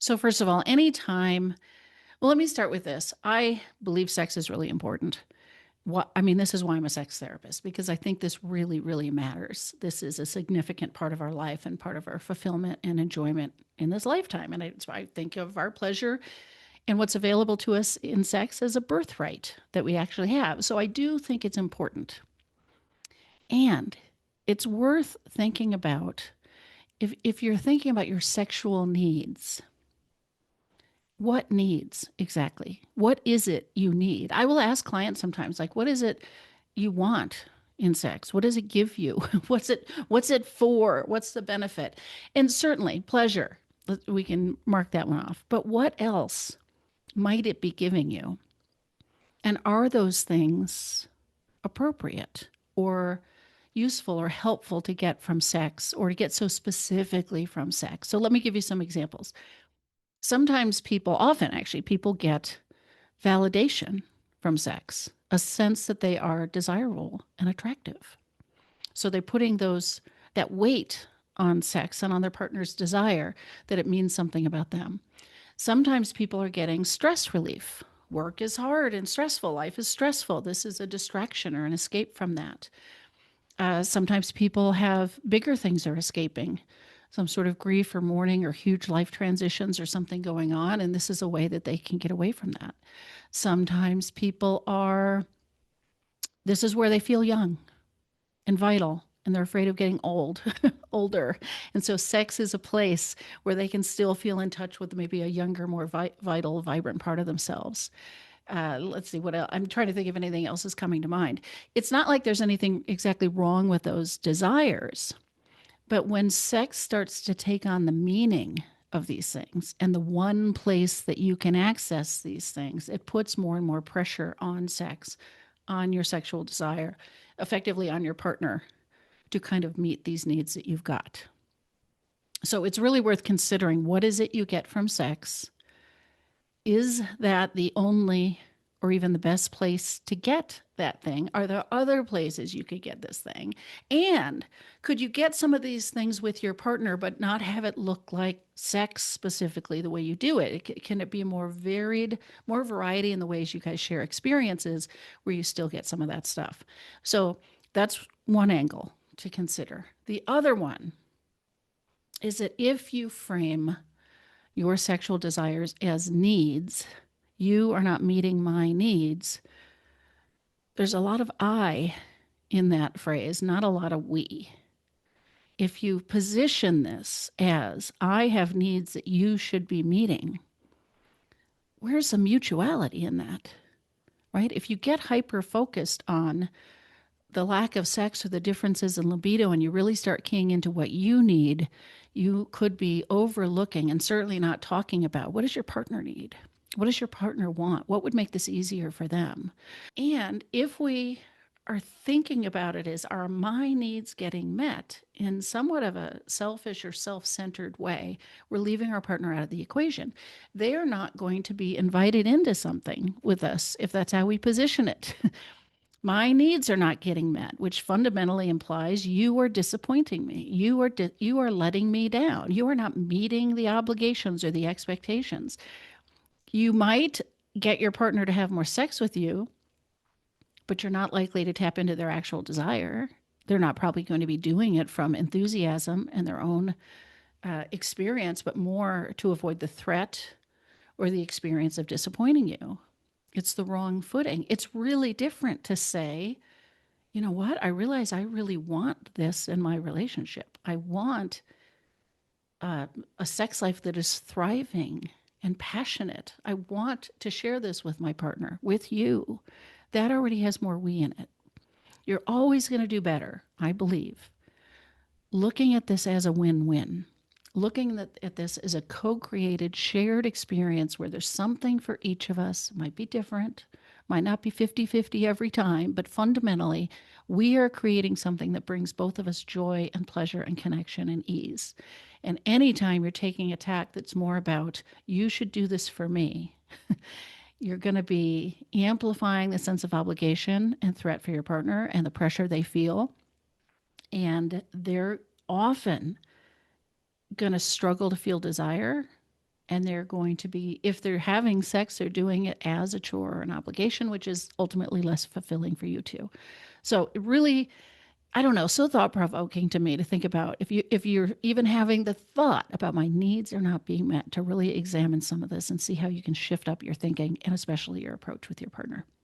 So, first of all, anytime, well, let me start with this. I believe sex is really important. This is why I'm a sex therapist, because I think this really, really matters. This is a significant part of our life and part of our fulfillment and enjoyment in this lifetime. And I think of our pleasure and what's available to us in sex as a birthright that we actually have. So I do think it's important. And it's worth thinking about if you're thinking about your sexual needs. What needs exactly? What is it you need? I will ask clients sometimes, like, what is it you want in sex? What does it give you? What's it for? What's the benefit? And certainly pleasure. We can mark that one off. But what else might it be giving you? And are those things appropriate or useful or helpful to get from sex or to get so specifically from sex? So let me give you some examples. Sometimes often actually, people get validation from sex, a sense that they are desirable and attractive. So they're putting that weight on sex and on their partner's desire that it means something about them. Sometimes people are getting stress relief. Work is hard and stressful. Life is stressful. This is a distraction or an escape from that. Sometimes people have bigger things they're escaping, some sort of grief or mourning or huge life transitions or something going on. And this is a way that they can get away from that. Sometimes this is where they feel young and vital and they're afraid of getting older. And so sex is a place where they can still feel in touch with maybe a younger, more vital, vibrant part of themselves. Let's see what else. I'm trying to think if anything else is coming to mind. It's not like there's anything exactly wrong with those desires, but when sex starts to take on the meaning of these things and the one place that you can access these things, it puts more and more pressure on sex, on your sexual desire, effectively on your partner to kind of meet these needs that you've got. So it's really worth considering, what is it you get from sex? Is that the only or even the best place to get that thing? Are there other places you could get this thing? And could you get some of these things with your partner, but not have it look like sex specifically the way you do it? Can it be more varied, more variety in the ways you guys share experiences where you still get some of that stuff? So that's one angle to consider. The other one is that if you frame your sexual desires as needs, you are not meeting my needs. There's a lot of I in that phrase, not a lot of we. If you position this as I have needs that you should be meeting, where's the mutuality in that? Right? If you get hyper focused on the lack of sex or the differences in libido and you really start keying into what you need, you could be overlooking and certainly not talking about, what does your partner need? What does your partner want? What would make this easier for them? And if we are thinking about it as, are my needs getting met in somewhat of a selfish or self-centered way, we're leaving our partner out of the equation. They are not going to be invited into something with us if that's how we position it. My needs are not getting met, which fundamentally implies you are disappointing me. You are letting me down. You are not meeting the obligations or the expectations. You might get your partner to have more sex with you, but you're not likely to tap into their actual desire. They're not probably going to be doing it from enthusiasm and their own experience, but more to avoid the threat or the experience of disappointing you. It's the wrong footing. It's really different to say, you know what? I realize I really want this in my relationship. I want a sex life that is thriving and passionate. I want to share this with my partner, with you. That already has more we in it. You're always going to do better, I believe, looking at this as a win-win. Looking at this as a co-created, shared experience where there's something for each of us. It might be different, might not be 50-50 every time, but fundamentally, we are creating something that brings both of us joy and pleasure and connection and ease. And anytime you're taking a tack that's more about, you should do this for me, you're going to be amplifying the sense of obligation and threat for your partner and the pressure they feel. And they're often going to struggle to feel desire and they're going to be, if they're having sex, they're doing it as a chore or an obligation, which is ultimately less fulfilling for you too. So it really, I don't know, so thought provoking to me to think about if you're even having the thought about my needs are not being met, to really examine some of this and see how you can shift up your thinking and especially your approach with your partner.